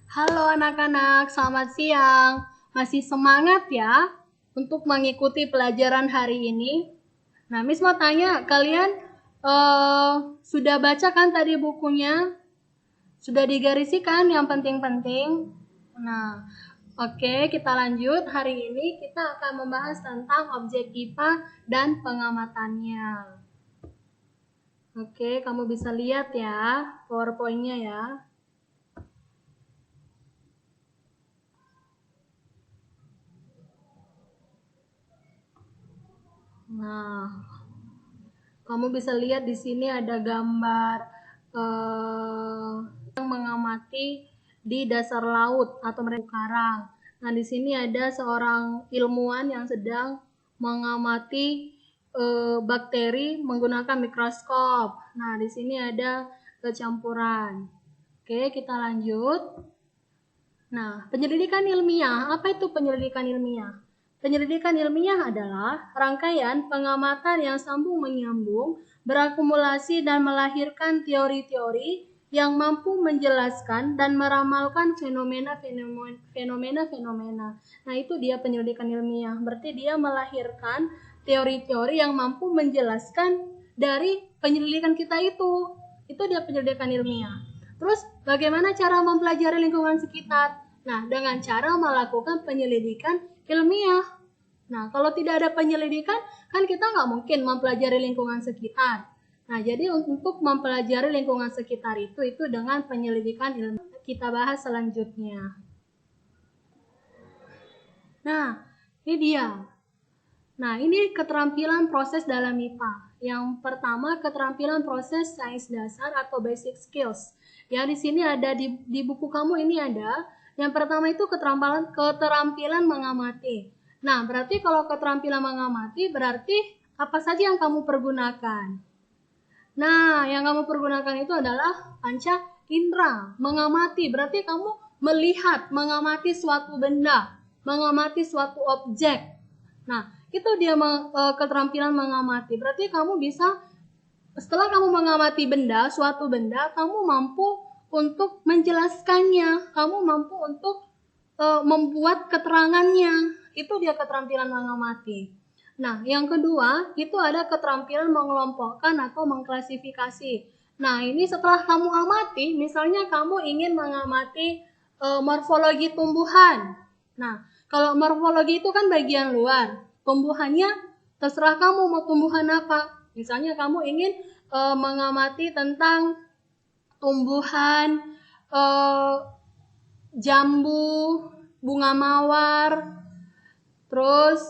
Halo anak-anak, selamat siang. Masih semangat ya untuk mengikuti pelajaran hari ini? Nah, Miss mau tanya, kalian sudah baca kan tadi bukunya? Sudah digarisikan yang penting-penting? Nah, oke, kita lanjut. Hari ini kita akan membahas tentang objek IPA dan pengamatannya. Oke, kamu bisa lihat ya PowerPoint-nya ya. Nah, kamu bisa lihat di sini ada gambar yang mengamati di dasar laut atau mereka karang. Nah, di sini ada seorang ilmuwan yang sedang mengamati bakteri menggunakan mikroskop. Nah, di sini ada kecampuran. Oke, kita lanjut. Nah, penyelidikan ilmiah. Apa itu penyelidikan ilmiah? Penyelidikan ilmiah adalah rangkaian pengamatan yang sambung menyambung, berakumulasi dan melahirkan teori-teori yang mampu menjelaskan dan meramalkan fenomena-fenomena. Nah, itu dia penyelidikan ilmiah. Berarti dia melahirkan teori-teori yang mampu menjelaskan dari penyelidikan kita itu. Itu dia penyelidikan ilmiah. Terus bagaimana cara mempelajari lingkungan sekitar? Nah, dengan cara melakukan penyelidikan ilmiah. Nah, kalau tidak ada penyelidikan, kan kita nggak mungkin mempelajari lingkungan sekitar. Nah, jadi untuk mempelajari lingkungan sekitar itu dengan penyelidikan ilmiah. Kita bahas selanjutnya. Nah, ini dia. Nah, ini keterampilan proses dalam IPA. Yang pertama, keterampilan proses sains dasar atau basic skills. Ya, di sini ada di buku kamu ini ada. Yang pertama itu keterampilan mengamati. Nah, berarti kalau keterampilan mengamati berarti apa saja yang kamu pergunakan? Nah, yang kamu pergunakan itu adalah panca indera, mengamati. Berarti kamu melihat, mengamati suatu benda, mengamati suatu objek. Nah, itu dia keterampilan mengamati. Berarti kamu bisa, setelah kamu mengamati benda, suatu benda, kamu mampu untuk menjelaskannya, kamu mampu untuk membuat keterangannya. Itu dia keterampilan mengamati. Nah, yang kedua, itu ada keterampilan mengelompokkan atau mengklasifikasi. Nah, ini setelah kamu amati, misalnya kamu ingin mengamati morfologi tumbuhan. Nah, kalau morfologi itu kan bagian luar. Tumbuhannya terserah kamu mau tumbuhan apa. Misalnya kamu ingin mengamati tentang tumbuhan jambu, bunga mawar, terus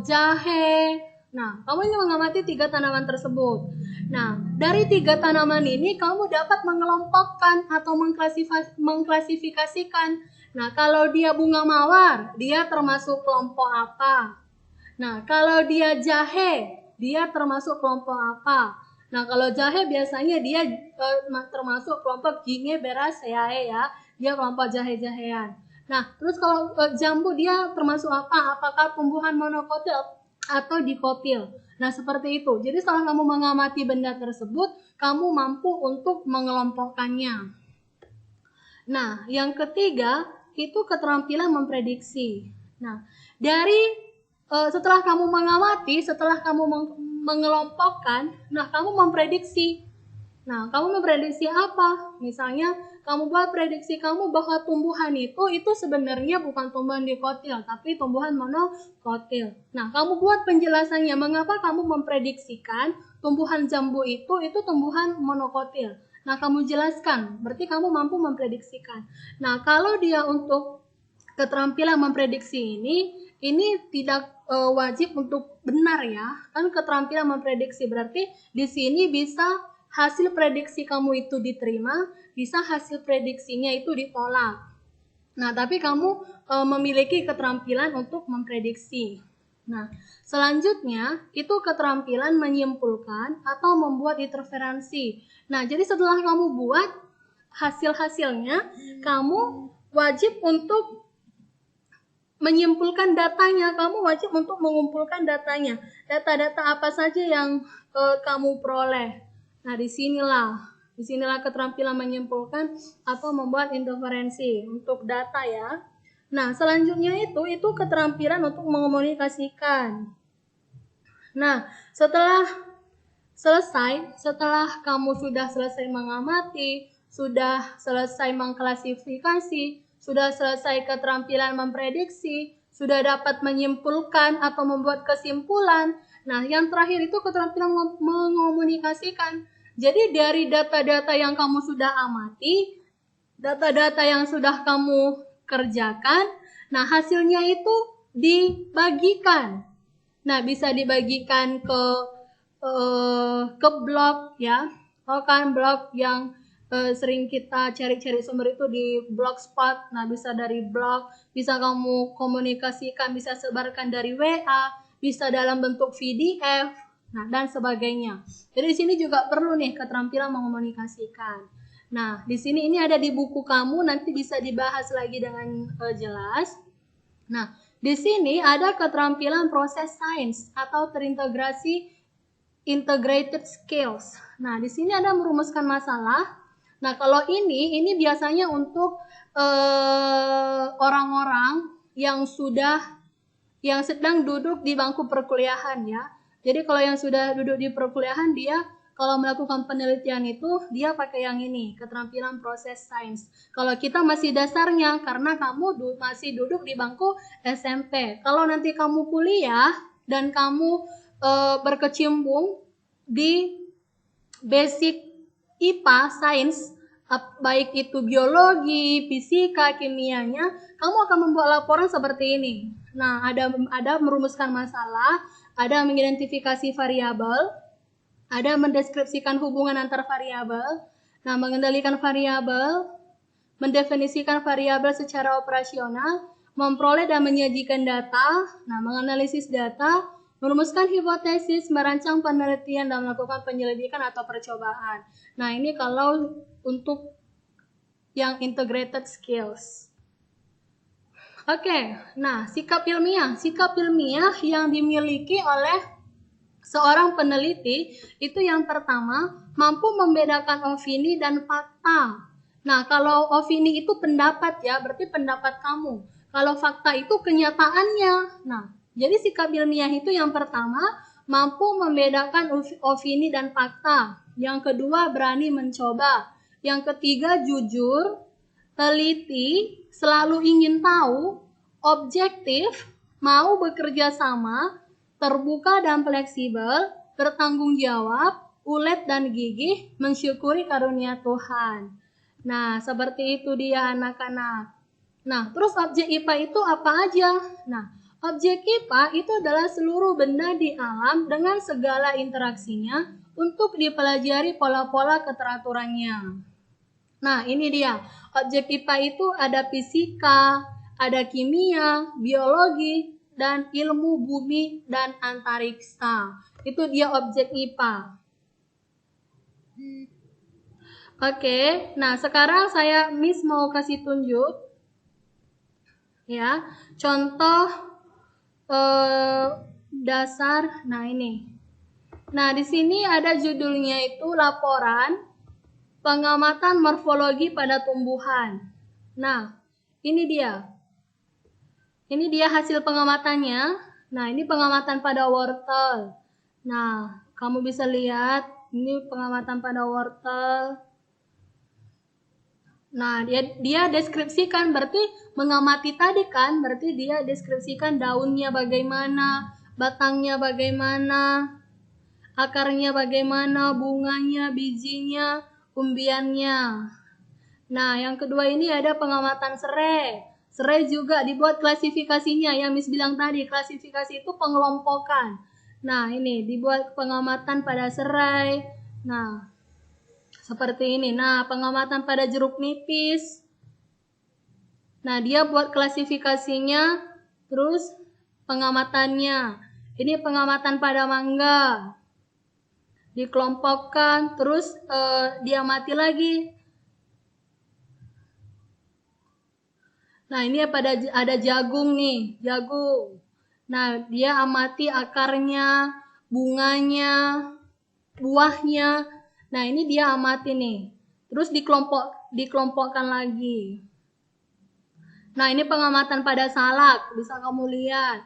jahe. Nah, kamu ingin mengamati 3 tanaman tersebut. Nah, dari 3 tanaman ini kamu dapat mengelompokkan atau mengklasifikasikan. Nah, kalau dia bunga mawar, dia termasuk kelompok apa? Nah, kalau dia jahe, dia termasuk kelompok apa? Nah, kalau jahe biasanya dia termasuk kelompok Gingeberaceae ya. Dia kelompok jahe-jahean. Nah, terus kalau jambu dia termasuk apa? Apakah tumbuhan monokotil atau dikotil? Nah, seperti itu. Jadi setelah kamu mengamati benda tersebut, kamu mampu untuk mengelompokkannya. Nah, yang ketiga itu keterampilan memprediksi. Nah, dari setelah kamu mengamati, setelah kamu mengelompokkan, nah kamu memprediksi. Nah, kamu memprediksi apa? Misalnya, kamu buat prediksi kamu bahwa tumbuhan itu sebenarnya bukan tumbuhan dikotil, tapi tumbuhan monokotil. Nah, kamu buat penjelasannya mengapa kamu memprediksikan tumbuhan jambu itu tumbuhan monokotil. Nah, kamu jelaskan, berarti kamu mampu memprediksikan. Nah, kalau dia untuk keterampilan memprediksi ini tidak wajib untuk benar ya. Kan keterampilan memprediksi berarti di sini bisa hasil prediksi kamu itu diterima, bisa hasil prediksinya itu ditolak. Nah, tapi kamu memiliki keterampilan untuk memprediksi. Nah, selanjutnya itu keterampilan menyimpulkan atau membuat interferensi. Nah, jadi setelah kamu buat hasil-hasilnya, kamu wajib untuk menyimpulkan datanya, kamu wajib untuk mengumpulkan datanya. Data-data apa saja yang kamu peroleh. Nah, disinilah Disinilah keterampilan menyimpulkan atau membuat inferensi untuk data ya. Nah, selanjutnya itu keterampilan untuk mengomunikasikan. Nah, setelah kamu sudah selesai mengamati, sudah selesai mengklasifikasi, sudah selesai keterampilan memprediksi, sudah dapat menyimpulkan atau membuat kesimpulan. Nah, yang terakhir itu keterampilan mengomunikasikan. Jadi dari data-data yang kamu sudah amati, data-data yang sudah kamu kerjakan, nah hasilnya itu dibagikan. Nah, bisa dibagikan ke blog ya. Kalau kan blog yang sering kita cari-cari sumber itu di Blogspot. Nah, bisa dari blog, bisa kamu komunikasikan, bisa sebarkan dari WA, bisa dalam bentuk PDF, nah dan sebagainya. Jadi di sini juga perlu nih keterampilan mengomunikasikan. Nah, di sini ini ada di buku kamu, nanti bisa dibahas lagi dengan jelas. Nah, di sini ada keterampilan proses sains atau terintegrasi integrated skills. Nah, di sini ada merumuskan masalah. Nah, kalau ini biasanya untuk orang-orang yang sedang duduk di bangku perkuliahan ya. Jadi kalau yang sudah duduk di perkuliahan, dia kalau melakukan penelitian itu dia pakai yang ini, keterampilan proses sains. Kalau kita masih dasarnya, karena kamu masih duduk di bangku SMP. Kalau nanti kamu kuliah dan kamu berkecimpung di basic IPA, sains, baik itu biologi, fisika, kimianya, kamu akan membuat laporan seperti ini. Nah, ada merumuskan masalah, ada mengidentifikasi variabel, ada mendeskripsikan hubungan antar variabel, nah mengendalikan variabel, mendefinisikan variabel secara operasional, memperoleh dan menyajikan data, nah menganalisis data, merumuskan hipotesis, merancang penelitian, dan melakukan penyelidikan atau percobaan. Nah, ini kalau untuk yang integrated skills. Oke, nah sikap ilmiah yang dimiliki oleh seorang peneliti itu yang pertama, mampu membedakan opini dan fakta. Nah, kalau opini itu pendapat ya, berarti pendapat kamu. Kalau fakta itu kenyataannya. Nah, jadi sikap ilmiah itu yang pertama, mampu membedakan opini dan fakta. Yang kedua, berani mencoba. Yang ketiga, jujur, teliti, selalu ingin tahu, objektif, mau bekerja sama, terbuka dan fleksibel, bertanggung jawab, ulet dan gigih, mensyukuri karunia Tuhan. Nah, seperti itu dia anak-anak. Nah, terus objek IPA itu apa aja? Nah, objek IPA itu adalah seluruh benda di alam dengan segala interaksinya untuk dipelajari pola-pola keteraturannya. Nah, ini dia. Objek IPA itu ada fisika, ada kimia, biologi, dan ilmu bumi dan antariksa. Itu dia objek IPA. Oke, nah sekarang Miss mau kasih tunjuk ya, contoh dasar. Nah, ini. Nah, di sini ada judulnya itu laporan pengamatan morfologi pada tumbuhan. Nah, ini dia. Ini dia hasil pengamatannya. Nah, ini pengamatan pada wortel. Nah, kamu bisa lihat ini pengamatan pada wortel. Nah, dia deskripsikan, berarti mengamati tadi kan, berarti dia deskripsikan daunnya bagaimana, batangnya bagaimana, akarnya bagaimana, bunganya, bijinya, umbiannya. Nah, yang kedua ini ada pengamatan serai. Serai juga dibuat klasifikasinya, yang Miss bilang tadi, klasifikasi itu pengelompokan. Nah, ini dibuat pengamatan pada serai. Nah, seperti ini. Nah, pengamatan pada jeruk nipis. Nah, dia buat klasifikasinya, terus pengamatannya. Ini pengamatan pada mangga. Dikelompokkan, terus dia mati lagi. Nah, ini ada jagung nih, jagung. Nah, dia amati akarnya, bunganya, buahnya. Nah, ini dia amati nih. Terus dikelompokkan lagi. Nah, ini pengamatan pada salak, bisa kamu lihat.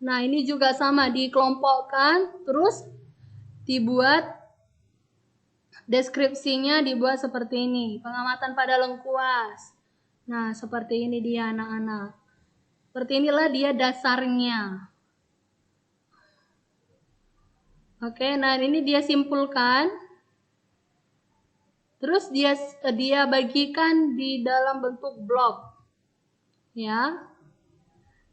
Nah, ini juga sama, dikelompokkan, terus dibuat deskripsinya, dibuat seperti ini. Pengamatan pada lengkuas. Nah, seperti ini dia anak-anak. Seperti inilah dia dasarnya. Oke, nah ini dia simpulkan. Terus dia bagikan di dalam bentuk blok. Ya.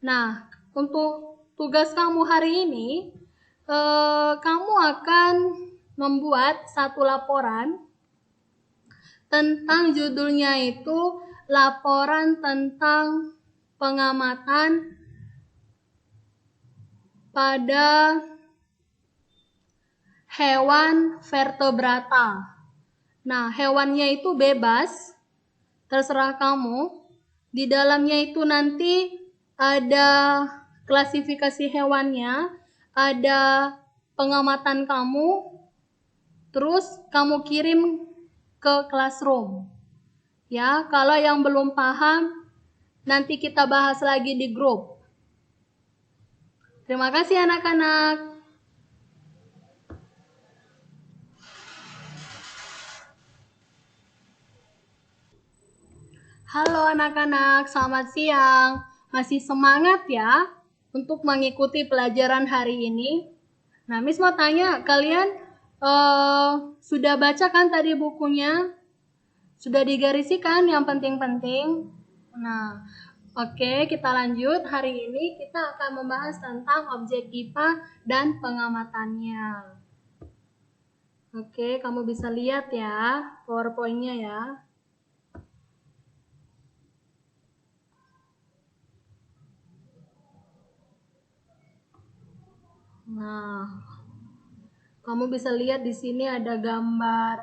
Nah, untuk tugas kamu hari ini, kamu akan membuat satu laporan tentang judulnya itu laporan tentang pengamatan pada hewan vertebrata. Nah, hewannya itu bebas, terserah kamu. Di dalamnya itu nanti ada klasifikasi hewannya, ada pengamatan kamu, terus kamu kirim ke classroom. Ya, kalau yang belum paham, nanti kita bahas lagi di grup. Terima kasih anak-anak. Halo anak-anak, selamat siang. Masih semangat ya untuk mengikuti pelajaran hari ini? Nah, Miss mau tanya, kalian sudah baca kan tadi bukunya? Sudah digarisikan yang penting-penting? Nah, oke, kita lanjut. Hari ini kita akan membahas tentang objek IPA dan pengamatannya. Oke, kamu bisa lihat ya PowerPoint-nya ya. Nah, kamu bisa lihat di sini ada gambar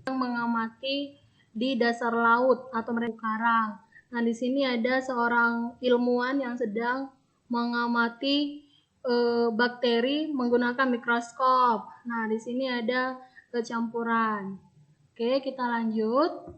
yang mengamati di dasar laut atau karang. Nah, di sini ada seorang ilmuwan yang sedang mengamati bakteri menggunakan mikroskop. Nah, di sini ada kecampuran. Oke, kita lanjut.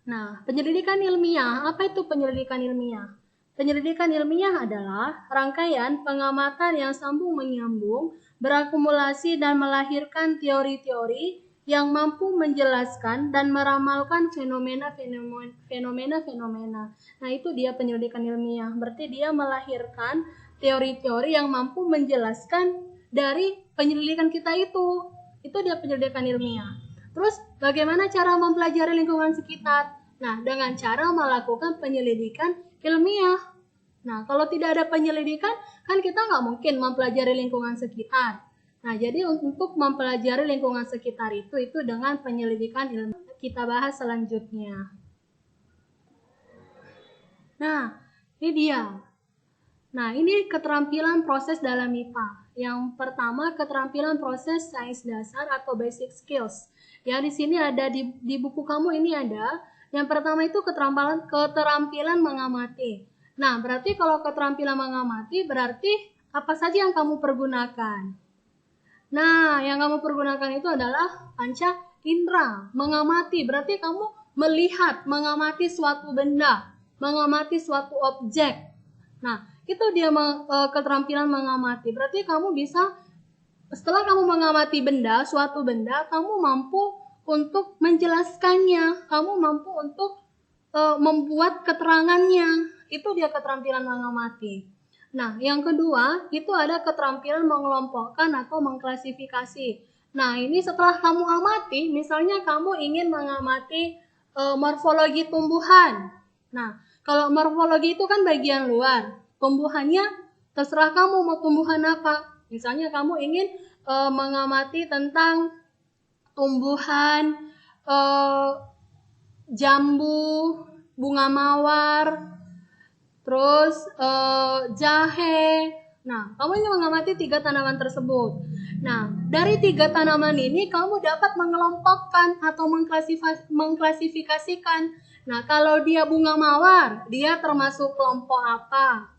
Nah, penyelidikan ilmiah. Apa itu penyelidikan ilmiah? Penyelidikan ilmiah adalah rangkaian pengamatan yang sambung menyambung, berakumulasi dan melahirkan teori-teori yang mampu menjelaskan dan meramalkan fenomena-fenomena. Nah, itu dia penyelidikan ilmiah. Berarti dia melahirkan teori-teori yang mampu menjelaskan dari penyelidikan kita itu. Itu dia penyelidikan ilmiah. Terus, bagaimana cara mempelajari lingkungan sekitar? Nah, dengan cara melakukan penyelidikan ilmiah. Nah, kalau tidak ada penyelidikan, kan kita nggak mungkin mempelajari lingkungan sekitar. Nah, jadi untuk mempelajari lingkungan sekitar itu dengan penyelidikan ilmiah. Kita bahas selanjutnya. Nah, ini dia. Nah, ini keterampilan proses dalam IPA. Yang pertama, keterampilan proses sains dasar atau basic skills. Ya, di sini ada di buku kamu ini ada. Yang pertama itu keterampilan mengamati. Nah, berarti kalau keterampilan mengamati berarti apa saja yang kamu pergunakan? Nah, yang kamu pergunakan itu adalah panca indera, mengamati. Berarti kamu melihat, mengamati suatu benda, mengamati suatu objek. Nah, itu dia keterampilan mengamati. Berarti kamu bisa, setelah kamu mengamati benda, suatu benda, kamu mampu untuk menjelaskannya, kamu mampu untuk membuat keterangannya. Itu dia keterampilan mengamati. Nah, yang kedua, itu ada keterampilan mengelompokkan atau mengklasifikasi. Nah, ini setelah kamu amati, misalnya kamu ingin mengamati morfologi tumbuhan. Nah, kalau morfologi itu kan bagian luar. Tumbuhannya terserah kamu mau tumbuhan apa. Misalnya kamu ingin mengamati tentang tumbuhan jambu, bunga mawar, terus jahe. Nah, kamu ingin mengamati 3 tanaman tersebut. Nah, dari 3 tanaman ini kamu dapat mengelompokkan atau mengklasifikasikan. Nah, kalau dia bunga mawar, dia termasuk kelompok apa?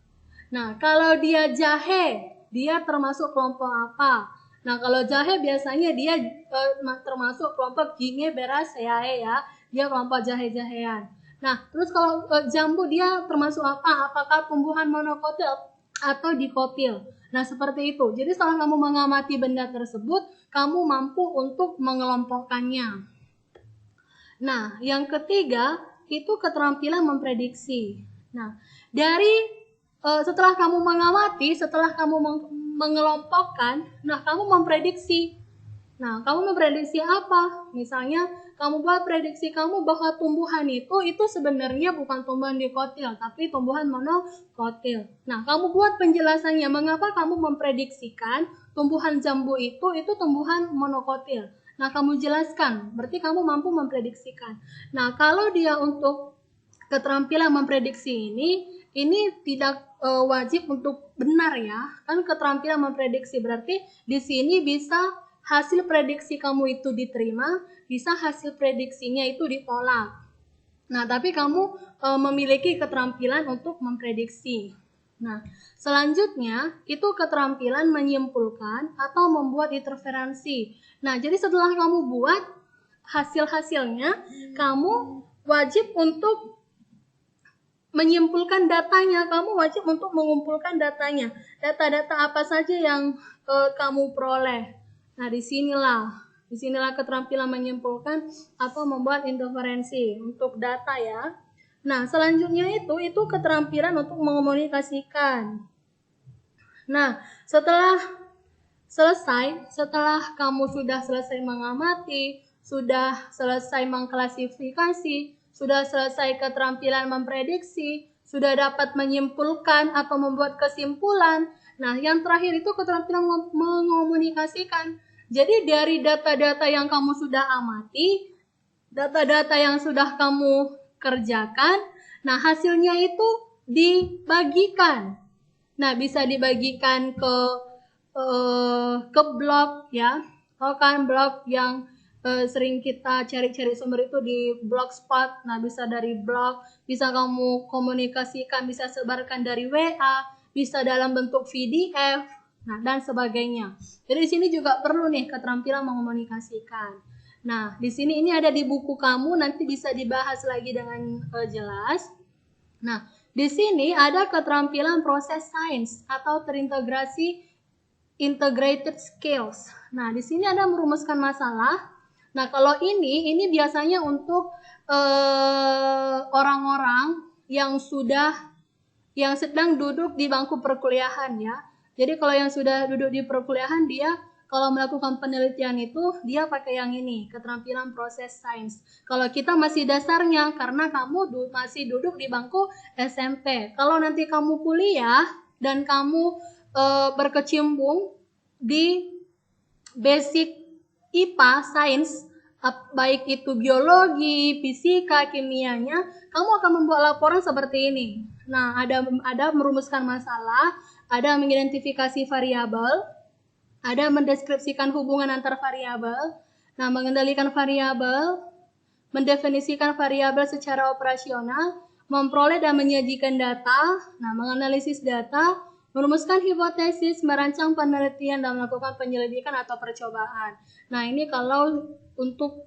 Nah, kalau dia jahe, dia termasuk kelompok apa? Nah, kalau jahe biasanya dia termasuk kelompok Gingiberaceae ya. Dia kelompok jahe-jahean. Nah, terus kalau jambu dia termasuk apa? Apakah tumbuhan monokotil atau dikotil? Nah, seperti itu. Jadi setelah kamu mengamati benda tersebut, kamu mampu untuk mengelompokkannya. Nah, yang ketiga itu keterampilan memprediksi. Nah, setelah kamu mengamati, setelah kamu mengelompokkan, nah kamu memprediksi. Nah, kamu memprediksi apa? Misalnya, kamu buat prediksi kamu bahwa tumbuhan itu sebenarnya bukan tumbuhan dikotil, tapi tumbuhan monokotil. Nah, kamu buat penjelasannya mengapa kamu memprediksikan tumbuhan jambu itu tumbuhan monokotil. Nah, kamu jelaskan, berarti kamu mampu memprediksikan. Nah, kalau dia untuk keterampilan memprediksi ini tidak wajib untuk benar ya. Kan keterampilan memprediksi berarti di sini bisa hasil prediksi kamu itu diterima, bisa hasil prediksinya itu ditolak. Nah, tapi kamu memiliki keterampilan untuk memprediksi. Nah, selanjutnya itu keterampilan menyimpulkan atau membuat interferensi. Nah, jadi setelah kamu buat hasil-hasilnya, kamu wajib untuk menyimpulkan datanya, kamu wajib untuk mengumpulkan datanya. Data-data apa saja yang kamu peroleh. Nah, disinilah keterampilan menyimpulkan atau membuat interferensi untuk data ya. Nah, selanjutnya itu keterampilan untuk mengomunikasikan. Nah, setelah kamu sudah selesai mengamati, sudah selesai mengklasifikasi, sudah selesai keterampilan memprediksi, sudah dapat menyimpulkan atau membuat kesimpulan. Nah, yang terakhir itu keterampilan mengomunikasikan. Jadi dari data-data yang kamu sudah amati, data-data yang sudah kamu kerjakan, nah hasilnya itu dibagikan. Nah, bisa dibagikan ke blog ya. Kalau kan blog yang sering kita cari-cari sumber itu di Blogspot. Nah, bisa dari blog, bisa kamu komunikasikan, bisa sebarkan dari WA, bisa dalam bentuk PDF, nah dan sebagainya. Jadi di sini juga perlu nih keterampilan mengomunikasikan. Nah, di sini ini ada di buku kamu, nanti bisa dibahas lagi dengan jelas. Nah, di sini ada keterampilan proses sains atau terintegrasi integrated skills. Nah, di sini ada merumuskan masalah. Nah, kalau ini biasanya untuk orang-orang yang sedang duduk di bangku perkuliahan ya. Jadi kalau yang sudah duduk di perkuliahan, dia kalau melakukan penelitian itu dia pakai yang ini, keterampilan proses sains. Kalau kita masih dasarnya karena kamu masih duduk di bangku SMP. Kalau nanti kamu kuliah dan kamu berkecimpung di basic IPA, sains, baik itu biologi, fisika, kimianya, kamu akan membuat laporan seperti ini. Nah, ada merumuskan masalah, ada mengidentifikasi variabel, ada mendeskripsikan hubungan antar variabel, nah mengendalikan variabel, mendefinisikan variabel secara operasional, memperoleh dan menyajikan data, nah menganalisis data, merumuskan hipotesis, merancang penelitian dan melakukan penyelidikan atau percobaan. Nah, ini kalau untuk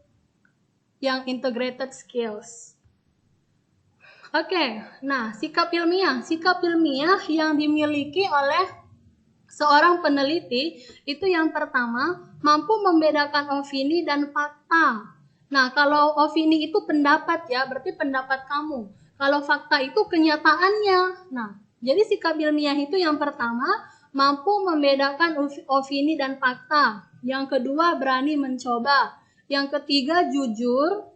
yang integrated skills. Oke, nah sikap ilmiah yang dimiliki oleh seorang peneliti itu yang pertama mampu membedakan opini dan fakta. Nah, kalau opini itu pendapat ya, berarti pendapat kamu. Kalau fakta itu kenyataannya. Nah, jadi sikap ilmiah itu yang pertama mampu membedakan opini dan fakta. Yang kedua berani mencoba. Yang ketiga jujur,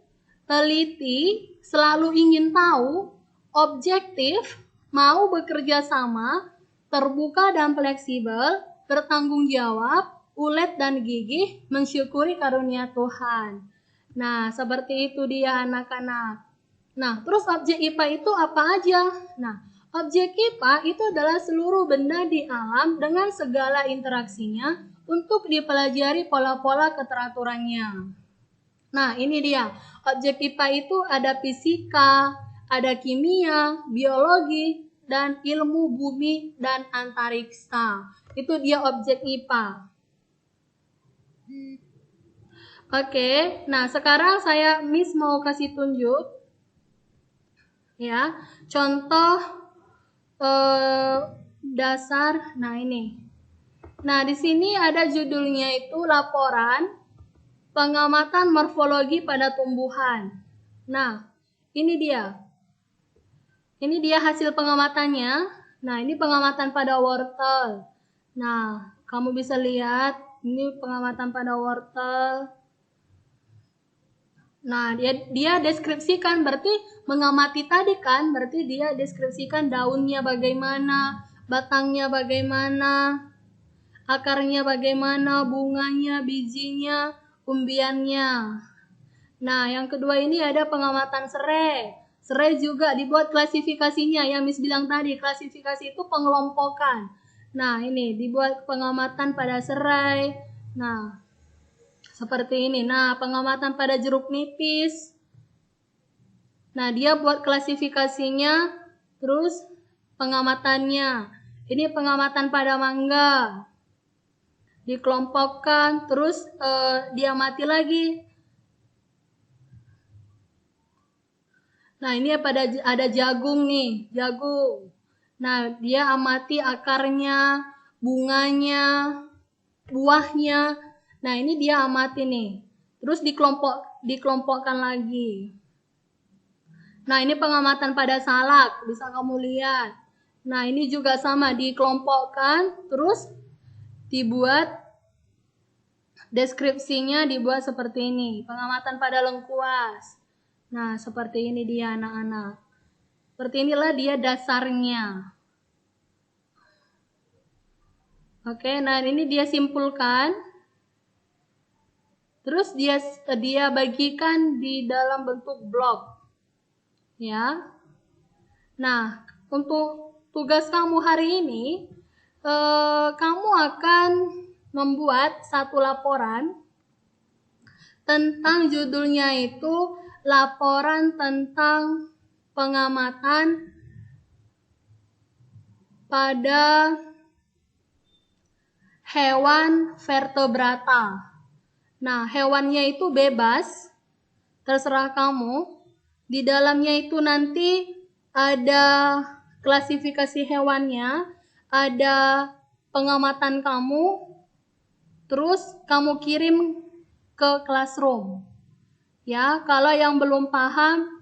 teliti, selalu ingin tahu, objektif, mau bekerja sama, terbuka dan fleksibel, bertanggung jawab, ulet dan gigih, mensyukuri karunia Tuhan. Nah, seperti itu dia anak-anak. Nah, terus objek IPA itu apa aja? Nah, objek IPA itu adalah seluruh benda di alam dengan segala interaksinya untuk dipelajari pola-pola keteraturannya. Nah, ini dia. Objek IPA itu ada fisika, ada kimia, biologi, dan ilmu bumi dan antariksa. Itu dia objek IPA. Oke, nah sekarang Miss mau kasih tunjuk ya, contoh dasar. Nah ini. Nah di sini ada judulnya itu laporan pengamatan morfologi pada tumbuhan. Nah ini dia. Ini dia hasil pengamatannya. Nah ini pengamatan pada wortel. Nah kamu bisa lihat ini pengamatan pada wortel. Nah, dia deskripsikan, berarti mengamati tadi kan, berarti dia deskripsikan daunnya bagaimana, batangnya bagaimana, akarnya bagaimana, bunganya, bijinya, umbiannya. Nah, yang kedua ini ada pengamatan serai. Serai juga dibuat klasifikasinya, yang Miss bilang tadi, klasifikasi itu pengelompokan. Nah, ini dibuat pengamatan pada serai. Nah, seperti ini. Nah, pengamatan pada jeruk nipis. Nah, dia buat klasifikasinya, terus pengamatannya. Ini pengamatan pada mangga. Dikelompokkan, terus dia mati lagi. Nah, ini ada jagung nih, jagung. Nah, dia amati akarnya, bunganya, buahnya. Nah, ini dia amati nih. Terus dikelompokkan lagi. Nah, ini pengamatan pada salak, bisa kamu lihat. Nah, ini juga sama, dikelompokkan, terus dibuat deskripsinya dibuat seperti ini. Pengamatan pada lengkuas. Nah, seperti ini dia anak-anak. Seperti inilah dia dasarnya. Oke, nah ini dia simpulkan. Terus dia bagikan di dalam bentuk blok. Ya. Nah, untuk tugas kamu hari ini, kamu akan membuat satu laporan tentang judulnya itu laporan tentang pengamatan pada hewan vertebrata. Nah, hewannya itu bebas, terserah kamu. Di dalamnya itu nanti ada klasifikasi hewannya, ada pengamatan kamu, terus kamu kirim ke classroom. Ya, kalau yang belum paham,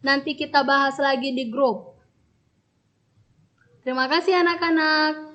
nanti kita bahas lagi di grup. Terima kasih anak-anak.